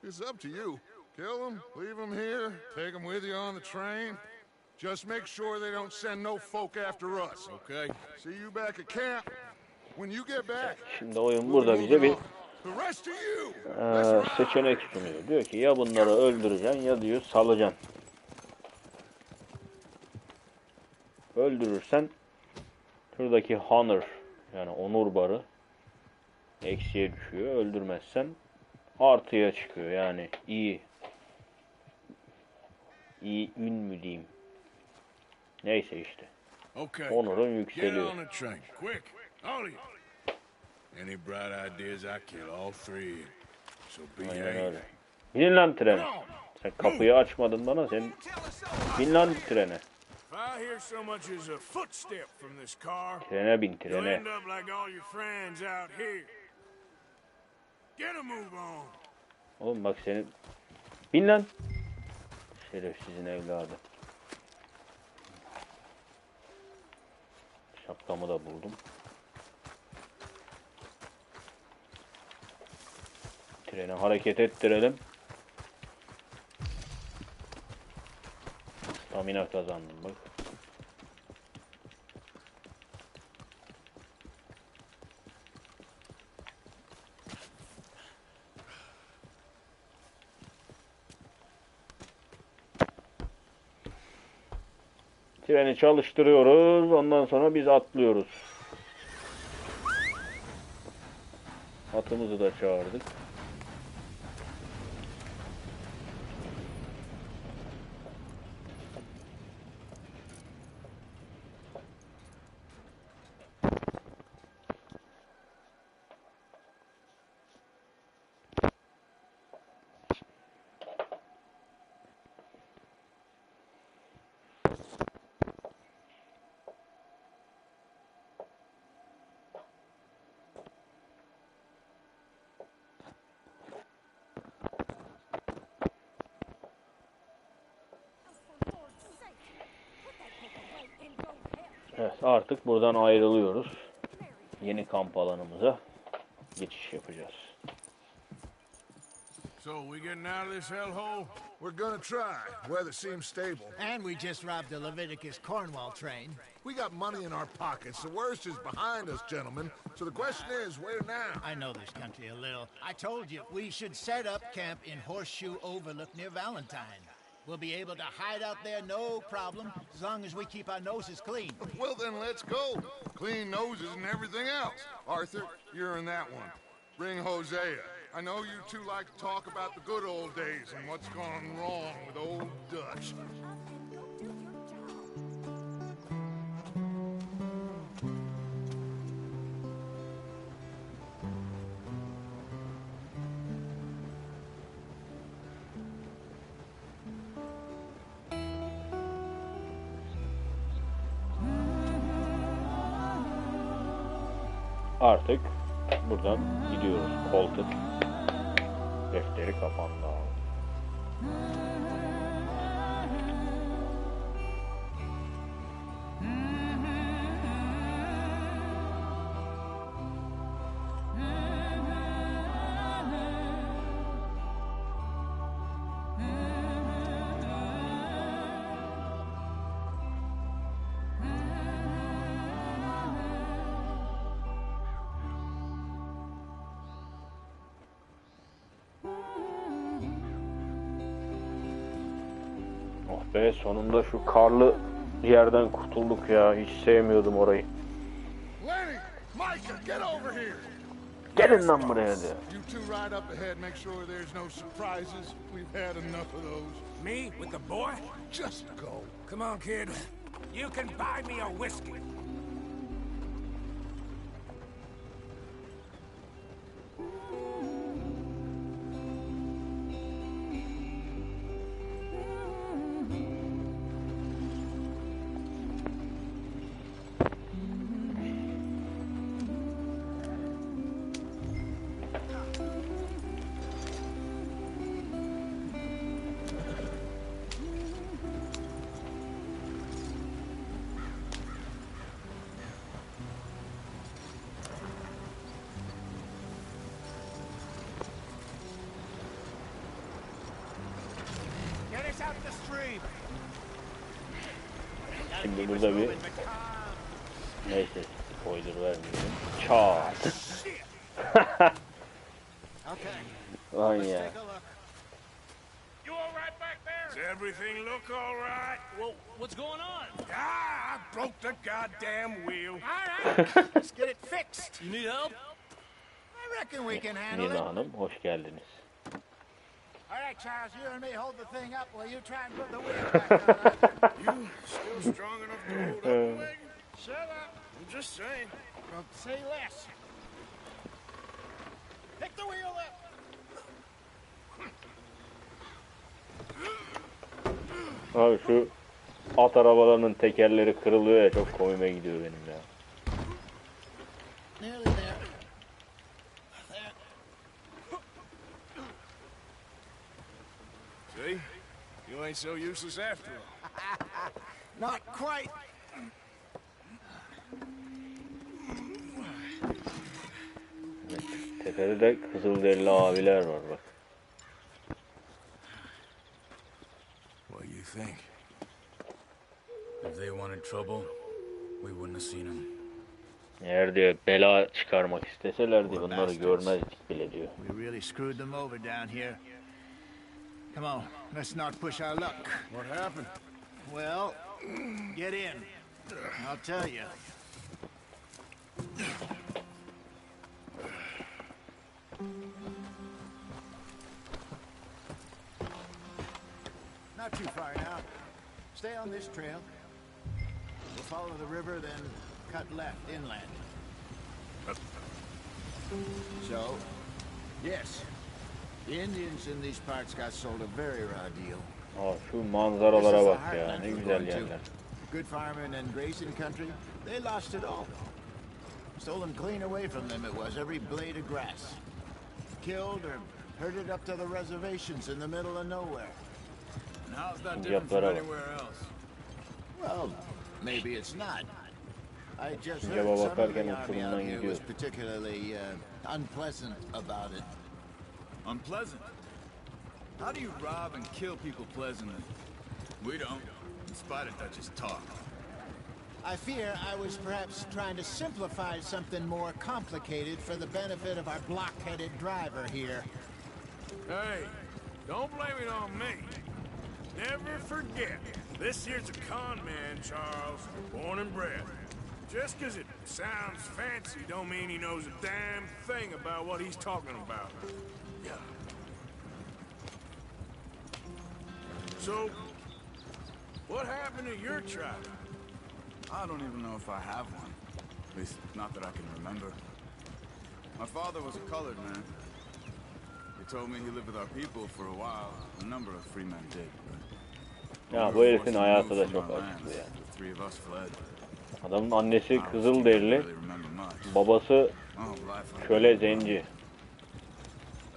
[SPEAKER 6] It's up to you. Kill them, leave them here, take them with you on the train. Just make sure they don't send no folk after us.
[SPEAKER 2] Okay.
[SPEAKER 6] See you back at camp. When you get back,
[SPEAKER 4] Şimdi oyun burada bize bir
[SPEAKER 6] the rest of you.
[SPEAKER 4] seçenek sunuyor. Diyor ki ya bunları öldüreceksin ya diyor salacaksın. Öldürürsen şuradaki honor yani onur barı eksiye düşüyor. Öldürmezsen artıya çıkıyor. Yani iyi ün mü diyeyim. Neyse işte.
[SPEAKER 2] Okay.
[SPEAKER 4] Onurun
[SPEAKER 2] Get
[SPEAKER 4] yükseliyor.
[SPEAKER 2] on the train, quick. All of you. Any bright ideas, I kill all three. So
[SPEAKER 4] Aynen
[SPEAKER 2] behave.
[SPEAKER 4] öyle. Binin lan trene. Sen kapıyı açmadın bana. Sen bin lan trene.
[SPEAKER 2] If I hear so much as a footstep from this car,
[SPEAKER 4] Trene bin
[SPEAKER 2] you'll
[SPEAKER 4] trene.
[SPEAKER 2] end up like all your friends out here. Get a move on.
[SPEAKER 4] Oğlum bak senin. Bin lan. Şerefsizin evladı. Şapkamı da buldum. Treni hareket ettirelim. Stamina kazandım bak. Treni çalıştırıyoruz. Ondan sonra biz atlıyoruz. Atımızı da çağırdık. Evet, artık buradan ayrılıyoruz. Yeni kamp alanımıza geçiş yapacağız.
[SPEAKER 2] So, we getting out of this hellhole?
[SPEAKER 6] We're gonna try. Weather seems stable.
[SPEAKER 8] And we just robbed the Leviticus Cornwall train.
[SPEAKER 6] We got money in our pockets. The worst is behind us, gentlemen. So the question is, where now?
[SPEAKER 8] I know this country a little. I told you, we should set up camp in Horseshoe Overlook near Valentine. We'll be able to hide out there, no problem, as long as we keep our noses clean.
[SPEAKER 6] Well, then let's go. Clean noses and everything else. Arthur, you're in that one. Bring Hosea. I know you two like to talk about the good old days and what's gone wrong with old Dutch.
[SPEAKER 4] Artık buradan gidiyoruz. Colterdan defteri kapandı abi. Oh be, sonunda şu karlı yerden kurtulduk ya. Hiç sevmiyordum orayı.
[SPEAKER 6] Lenny, Micah, get over here.
[SPEAKER 4] Gelin lan buraya diyor.
[SPEAKER 6] You two ride up ahead, make sure there's no surprises. We've had enough of those.
[SPEAKER 10] Me with the boy?
[SPEAKER 6] Just go.
[SPEAKER 10] Come on, kid. You can buy me a whiskey.
[SPEAKER 8] Get us out the stream.
[SPEAKER 4] Şimdi burada bir neyse spoiler vermiyorum. Çat. Lan ya.
[SPEAKER 2] You all right back there? Does everything look all right?
[SPEAKER 11] Well, what's going on?
[SPEAKER 2] Ah, I broke the goddamn wheel.
[SPEAKER 8] All right, let's get it fixed.
[SPEAKER 11] You need help?
[SPEAKER 8] I reckon we can handle
[SPEAKER 4] Nina
[SPEAKER 8] it.
[SPEAKER 4] Hanım hoş geldiniz.
[SPEAKER 8] All right, Charles, you and me hold the thing up while you try and put the wheel back on.
[SPEAKER 2] You still strong enough to hold up the wagon?
[SPEAKER 8] Shut up.
[SPEAKER 2] I'm just saying.
[SPEAKER 8] Well, say less. Pick the wheel up.
[SPEAKER 4] Abi şu at arabalarının tekerleri kırılıyor ya, çok komiğime gidiyor benim ya.
[SPEAKER 8] Nearly there.
[SPEAKER 2] See? You ain't so useless after all.
[SPEAKER 8] Not quite.
[SPEAKER 4] Tepede de kızılderili abiler var bak.
[SPEAKER 3] What do you think? If they wanted trouble, we wouldn't have seen them.
[SPEAKER 4] Eğer diyor bela çıkarmak isteselerdi bunları görmezdik bile diyor.
[SPEAKER 8] We really screwed them over down here. Come on, let's not push our luck.
[SPEAKER 2] What happened?
[SPEAKER 8] Well, get in. I'll tell you. Not too far now. Stay on this trail. We'll follow the river, then cut left inland. So, yes, the Indians in these parts got sold a very raw deal.
[SPEAKER 4] Aa, şu manzaralara bak ya, ne güzel yerler.
[SPEAKER 8] Good farming and grazing country, they lost it all. Stolen clean away from them it was, every blade of grass. Killed or herded up to the reservations in the middle of nowhere.
[SPEAKER 3] And how's that different from anywhere else?
[SPEAKER 8] Well, maybe it's not. I just
[SPEAKER 4] Cevaba
[SPEAKER 8] heard some of
[SPEAKER 4] bakarken
[SPEAKER 8] the army
[SPEAKER 4] oturumdan
[SPEAKER 8] out here was
[SPEAKER 4] gidiyor.
[SPEAKER 8] particularly unpleasant about it.
[SPEAKER 3] Unpleasant? How do you rob and kill people pleasantly? We don't, in spite of Dutch's talk.
[SPEAKER 8] I fear I was perhaps trying to simplify something more complicated for the benefit of our block-headed driver here.
[SPEAKER 2] Hey, don't blame it on me. Never forget, this here's a con man, Charles, born and bred. Just 'cause it sounds fancy don't mean he knows a damn thing about what he's talking about. Yeah. So, what happened to your tribe?
[SPEAKER 3] I don't even know if I have one. At least, not that I can remember. My father was a colored man. He told me he lived with our people for a while. A number of free men did, but...
[SPEAKER 4] Ya bu herifin hayatı da çok acıklı ya.
[SPEAKER 3] The three of us fled.
[SPEAKER 4] Adamın annesi kızılderili, babası köle zenci.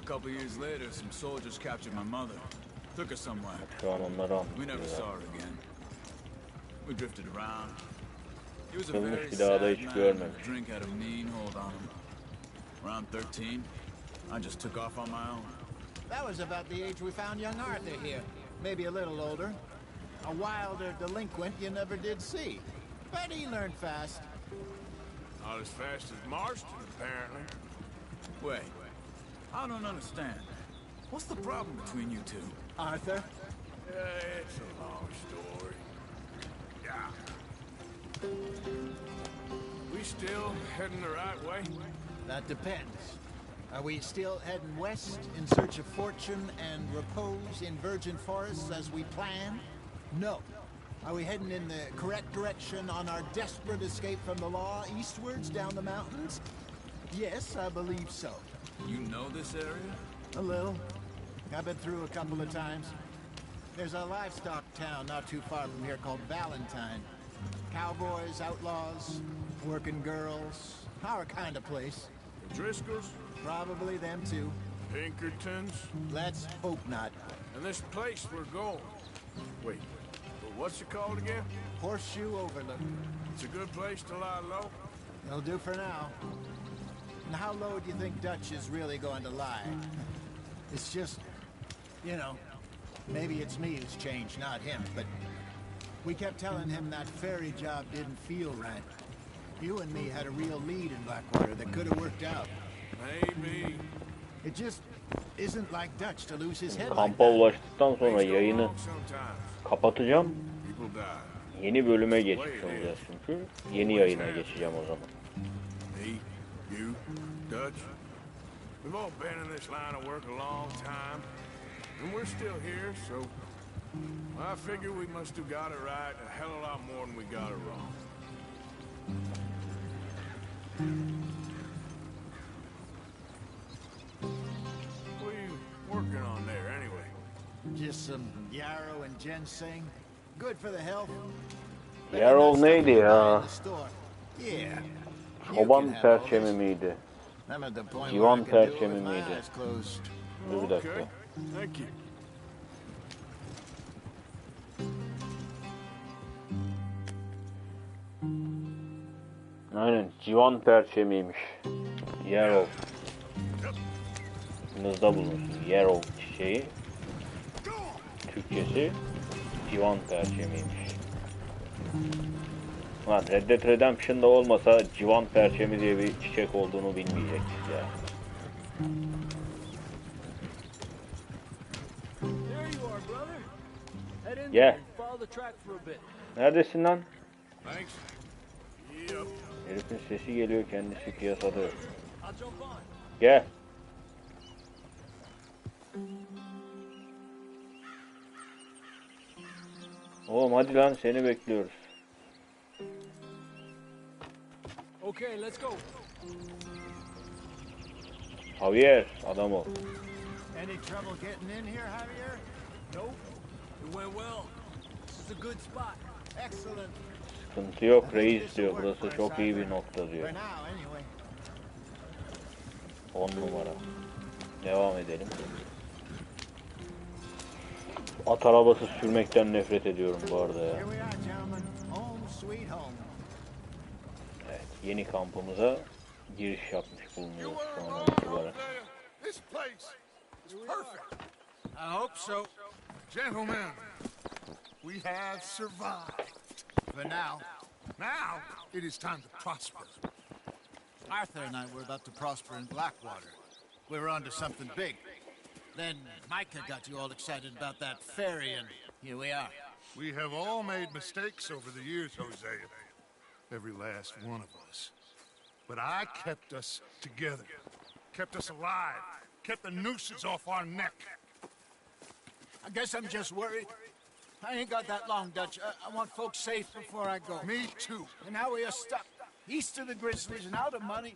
[SPEAKER 3] A couple years later, some soldiers captured my mother. Took her somewhere.
[SPEAKER 4] Şu an onları
[SPEAKER 3] We never saw her again. We drifted around. He was a
[SPEAKER 4] Kızmış
[SPEAKER 3] very
[SPEAKER 4] bir daha da
[SPEAKER 3] sad
[SPEAKER 4] hiç
[SPEAKER 3] man.
[SPEAKER 4] görmemiş.
[SPEAKER 3] The drink had a mean hold on him. Around 13, I just took off on my own.
[SPEAKER 8] That was about the age we found young Arthur here. Maybe a little older. A wilder delinquent you never did see. But he learned fast.
[SPEAKER 2] Not as fast as Marston, apparently.
[SPEAKER 3] Wait, I don't understand. What's the problem between you two?
[SPEAKER 8] Arthur?
[SPEAKER 2] Yeah, it's a long story. Yeah. We still heading the right way?
[SPEAKER 8] That depends. Are we still heading west in search of fortune and repose in virgin forests as we planned? No. Are we heading in the correct direction on our desperate escape from the law eastwards down the mountains? Yes, I believe so.
[SPEAKER 3] You know this area?
[SPEAKER 8] A little. I've been through a couple of times. There's a livestock town not too far from here called Valentine. Cowboys, outlaws, working girls, our kind of place.
[SPEAKER 2] The Driscolls?
[SPEAKER 8] Probably them too.
[SPEAKER 2] Pinkertons?
[SPEAKER 8] Let's hope not.
[SPEAKER 2] And this place we're going. Wait, what's it called again?
[SPEAKER 8] Horseshoe Overlook.
[SPEAKER 2] It's a good place to lie low?
[SPEAKER 8] It'll do for now. And how low do you think Dutch is really going to lie? It's just, you know, maybe it's me who's changed, not him, but we kept telling him that ferry job didn't feel right. You and me had a real lead in Blackwater that could have worked out.
[SPEAKER 2] Maybe.
[SPEAKER 8] It just isn't like Dutch to lose his head like
[SPEAKER 4] Kampa
[SPEAKER 8] that.
[SPEAKER 4] ulaştıktan sonra yayını kapatacağım.
[SPEAKER 2] People die.
[SPEAKER 4] Yeni bölüme geçmiş olacağız çünkü. Yeni yayına geçeceğim o zaman.
[SPEAKER 2] Me, you, Dutch. We've all been in this line of work a long time. And we're still here, so I figure we must have got it right a hell of a lot more than we got it wrong. What are you working on there, anyway?
[SPEAKER 8] Just some yarrow and ginseng. Good for the health.
[SPEAKER 4] Yarol neydi ya?
[SPEAKER 8] Yeah.
[SPEAKER 4] Çoban perçemi miydi?
[SPEAKER 8] I'm at the point where I
[SPEAKER 4] Civan
[SPEAKER 8] can do it
[SPEAKER 4] perçemi
[SPEAKER 8] with my
[SPEAKER 4] miydi?
[SPEAKER 8] eyes closed.
[SPEAKER 4] Dur bir dakika.
[SPEAKER 2] Thank you.
[SPEAKER 4] Aynen, civan perçemiymiş. Yarol. Aklınızda bulunsun. Yarol çiçeği. Türkçesi civan perçemiymiş. Lan Red Dead Redemption'da olmasa civan perçemi diye bir çiçek olduğunu bilmeyecektik ya.
[SPEAKER 9] There you are, brother. Head in
[SPEAKER 4] Gel.
[SPEAKER 9] and follow the track for a bit.
[SPEAKER 4] Neredesin lan?
[SPEAKER 2] Thanks. Yep.
[SPEAKER 4] Herifin sesi geliyor, kendisi piyasada yok.
[SPEAKER 9] I'll jump on.
[SPEAKER 4] Gel. Oğlum hadi lan, seni bekliyoruz.
[SPEAKER 9] Okay, let's go.
[SPEAKER 4] Javier, adam ol.
[SPEAKER 8] Any trouble getting in here, Javier?
[SPEAKER 9] Nope. It went well. This is a good spot.
[SPEAKER 8] Excellent.
[SPEAKER 4] Sıkıntı yok reis diyor. Burası çok iyi bir nokta
[SPEAKER 8] For
[SPEAKER 4] diyor.
[SPEAKER 8] now, anyway.
[SPEAKER 4] 10 numara. Devam edelim. At arabası sürmekten nefret ediyorum bu arada ya.
[SPEAKER 8] Here we are, gentlemen. Home sweet home.
[SPEAKER 4] Evet, yeni kampımıza giriş yapmış bulunuyoruz şu andan itibaren.
[SPEAKER 6] This place is perfect.
[SPEAKER 2] I hope so.
[SPEAKER 6] Gentlemen, we have survived.
[SPEAKER 8] For now.
[SPEAKER 6] Now, it is time to prosper.
[SPEAKER 8] Arthur and I were about to prosper in Blackwater. We were onto something big. Then Micah got you all excited about that ferry, and here we are.
[SPEAKER 6] We have all made mistakes over the years, Hosea. Every last one of us. But I kept us together. Kept us alive. Kept the nooses off our neck.
[SPEAKER 8] I guess I'm just worried. I ain't got that long, Dutch. I want folks safe before I go.
[SPEAKER 6] Me too.
[SPEAKER 8] And now we are stuck east of the Grizzlies and out of money.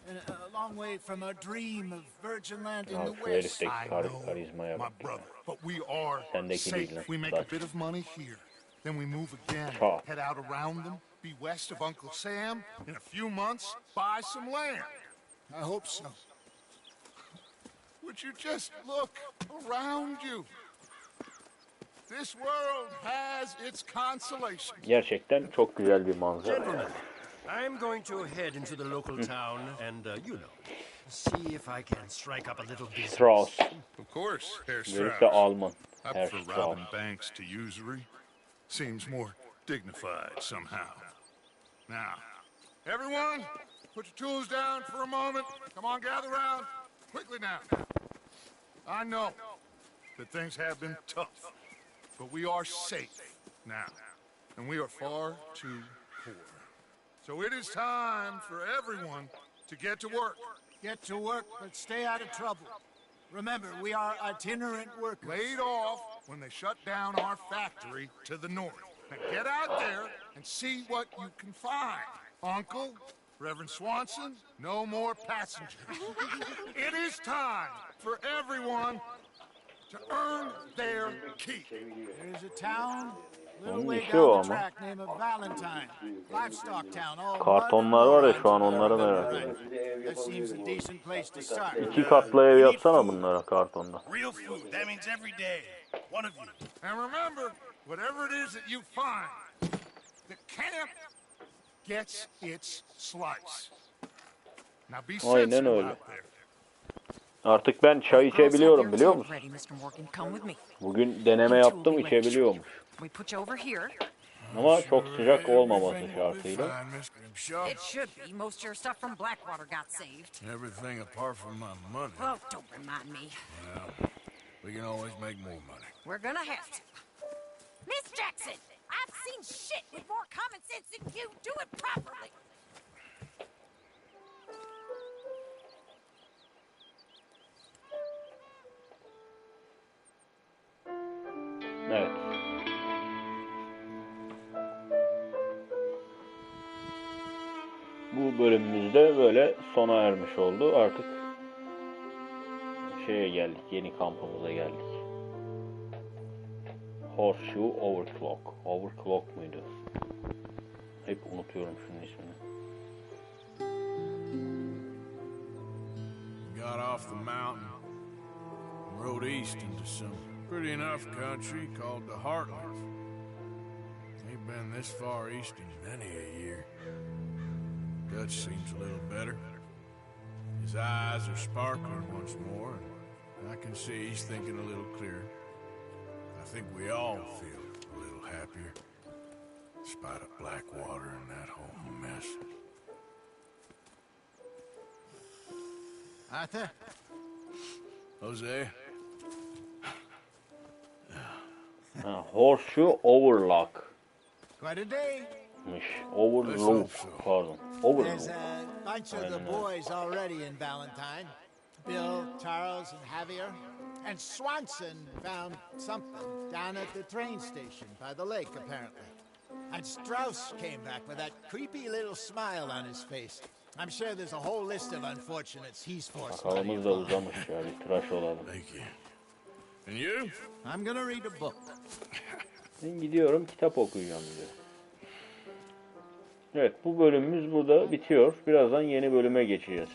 [SPEAKER 8] And a long way from our dream of virgin land in
[SPEAKER 4] Ya
[SPEAKER 8] the
[SPEAKER 4] şu
[SPEAKER 8] west.
[SPEAKER 4] herifteki karizmaya
[SPEAKER 6] My
[SPEAKER 4] bak ya.
[SPEAKER 6] brother, but we are
[SPEAKER 4] Sendeki değil
[SPEAKER 6] safe.
[SPEAKER 4] lan.
[SPEAKER 6] We make a
[SPEAKER 4] Dutch.
[SPEAKER 6] bit of money here. Then we move again.
[SPEAKER 4] Sağ.
[SPEAKER 6] Head out around them. Be west of Uncle Sam. In a few months, buy some land.
[SPEAKER 8] I hope so.
[SPEAKER 6] Would you just look around you? This world has its consolation.
[SPEAKER 4] Gerçekten çok güzel bir manzara.
[SPEAKER 12] Gentlemen, I'm going to head into the local town and, you know, see if I can strike up a little business.
[SPEAKER 4] Strauss.
[SPEAKER 6] Of course, Herr
[SPEAKER 4] Herif de
[SPEAKER 6] Strauss.
[SPEAKER 4] Alman.
[SPEAKER 6] I
[SPEAKER 4] Herr
[SPEAKER 6] prefer
[SPEAKER 4] Strauss.
[SPEAKER 6] robbing banks to usury. Seems more dignified somehow. Now, everyone, put your tools down for a moment. Come on, gather round. Quickly now. I know that things have been tough, but we are safe now, and we are far too poor. So it is time for everyone to get to work.
[SPEAKER 8] Get to work, but stay out of trouble. Remember, we are itinerant workers.
[SPEAKER 6] Laid off when they shut down our factory to the north. Now get out there and see what you can find. Uncle, Reverend Swanson, no more passengers. It is time for everyone to earn their keep.
[SPEAKER 8] There's a town, little
[SPEAKER 4] Onun
[SPEAKER 8] way
[SPEAKER 4] işi
[SPEAKER 8] down
[SPEAKER 4] o
[SPEAKER 8] the
[SPEAKER 4] ama.
[SPEAKER 8] track named Valentine. Livestock town, all
[SPEAKER 4] Kartonlar var ya şu an, onları merak ediyorum.
[SPEAKER 8] That seems a decent place to start.
[SPEAKER 4] 2 katlı ev yapsana bunlara kartonda.
[SPEAKER 1] Real food. That means every day. One of you.
[SPEAKER 6] And remember, whatever it is that you find, the camp gets its slice. Now be
[SPEAKER 4] Aynen
[SPEAKER 6] sensible
[SPEAKER 4] öyle.
[SPEAKER 6] out there.
[SPEAKER 4] Artık ben çay içebiliyorum, biliyor musun?
[SPEAKER 13] Ready, Mr. Morgan. Come with me.
[SPEAKER 4] Bugün deneme yaptım, içebiliyormuş.
[SPEAKER 13] We put you over here.
[SPEAKER 4] Ama çok sıcak olmaması şartıyla.
[SPEAKER 2] Fine, Mr. Shaw.
[SPEAKER 13] It should be. Most of your stuff from Blackwater got saved.
[SPEAKER 2] Everything apart from my money.
[SPEAKER 13] Oh, don't remind me.
[SPEAKER 2] Well, we can always make more money.
[SPEAKER 13] We're gonna have to. Miss Jackson, I've seen shit with more common sense than you. Do it properly.
[SPEAKER 4] Evet. Bu bölümümüzde böyle sona ermiş oldu. Artık şeye geldik, yeni kampımıza geldik. Horseshoe Overclock. Overclock muydu? Hep unutuyorum şunun ismini.
[SPEAKER 2] Got off the mountain and rode east into some pretty enough country called the Heartlands. Ain't been this far east in many a year. Dutch seems a little better. His eyes are sparkling once more, and I can see he's thinking a little clearer. I think we all feel a little happier, despite of Blackwater and that whole mess.
[SPEAKER 8] Arthur?
[SPEAKER 2] Jose?
[SPEAKER 4] Horseshoe Overlock.
[SPEAKER 8] Quite a day.
[SPEAKER 4] Overlook, pardon.
[SPEAKER 8] There's a bunch of the boys already in Valentine. Bill, Charles, and Javier. And Swanson found something down at the train station by the lake, apparently. And Strauss came back with that creepy little smile on his face. I'm sure there's a whole list of unfortunates he's forced money
[SPEAKER 4] Sakalımız da uzamış ya, bir tıraş olalım.
[SPEAKER 2] Thank you. And you?
[SPEAKER 8] I'm gonna read a book.
[SPEAKER 4] Ben gidiyorum, kitap okuyacağım diyor. Evet, bu bölümümüz burada bitiyor. Birazdan yeni bölüme geçeceğiz.